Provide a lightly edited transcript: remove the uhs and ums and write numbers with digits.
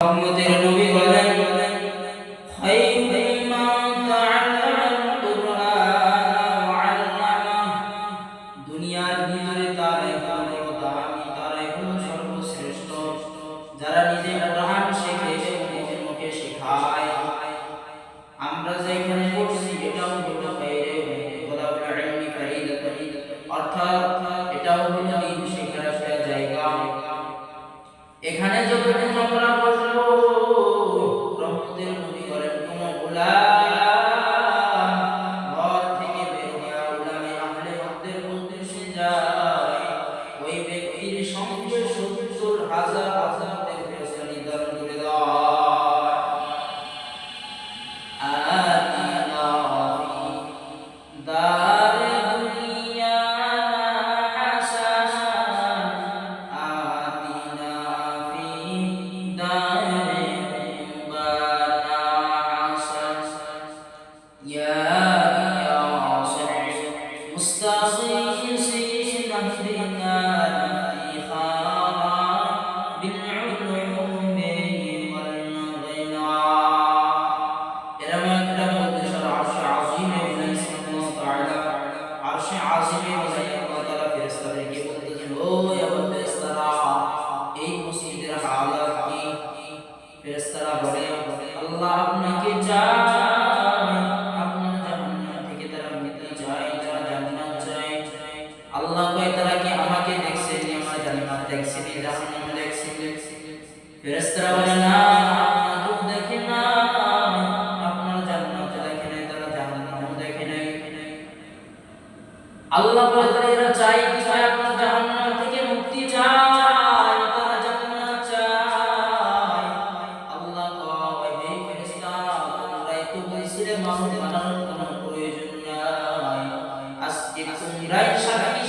রহমতের নবী বলেন খায়রুম মান তাআল্লামাল কুরআন ওয়া আল্লামাহ। দুনিয়ার ভিতরে তারাই হলো দামি, তারাই হলো সর্বশ্রেষ্ঠ যারা নিজে কোরআন শিখে অন্যকে শেখায়। আমরা যেখানে পড়ছি এটাও হলো তালাবুল ইলমি ফারিদাতুন, অর্থাৎ এটাও হলো দিন শেখার একটা জায়গা। এখানে যতক্ষণ আমরা বসবো, রহমতের নবী বলেন কোন গোলাম ঘর থেকে বের হয়ে উলামে আহলে হকদের উদ্দেশ্যে যায়, ওই ব্যক্তির সঙ্গে ৭০,০০০ আযাবের ফেরেশতা নির্ধারণ করে দেওয়া আতিনা ফি দারে দুনিয়া হাসানান আতিনা ফি দারে উবানা হাসান ইয়া মুস্তাগীসিন আহদিনা ইফতিখারা বিল উলুমি ওয়াল মুগনা। এরকম একটা মধ্যে আরশে আজিমে বলেন সুবহানাহু ওয়া তাআলা, আরশে আজিমে বলেন আল্লাহ তাআলা ফেরেশতাদেরকে বলতেছেন, ও আমার ফেরেশতারা, এই মসজিদের হালাত কি? ফেরেশতারা বলে, আল্লাহ আপনাকে চায়, আপনার জাহান্নাম থেকে তারা মুক্তি চায়, তারা জান্নাত চায়। আল্লাহ কয়, তারা কি আমাকে দেখছে, আমার জান্নাত দেখছে, জাহান্নাম দেখছে? ফেরেশতারা বলে, না, আপনাকেও দেখে না, আপনার জান্নাত দেখে নাই, তারা জাহান্নামও দেখে নাই। আল্লাহ বলে, তারা এরা চায় কি? চায় আপনার জাহান্নাম থেকে মুক্তি চায়, তারা জান্নাত চায়। আল্লাহ কয়, হে ফেরেশতারা, তোমরাই তো বলেছিলে মানুষ বানানোর কোনো প্রয়োজন নাই, আজকে তোমরাই সাক্ষী